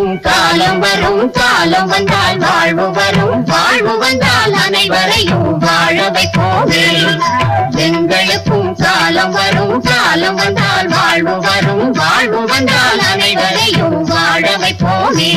எங்களுக்கும் காலம் வரும், காலம் வந்தால் வாழ்வு வரும், வாழ்வு வந்தால் அனைவரையும் வாழ வைப்போமே. எங்களுக்கும் காலம் வரும், காலம் வந்தால் வாழ்வு வரும், வாழ்வு வந்தால் அனைவரையும் வாழ வைப்போமே.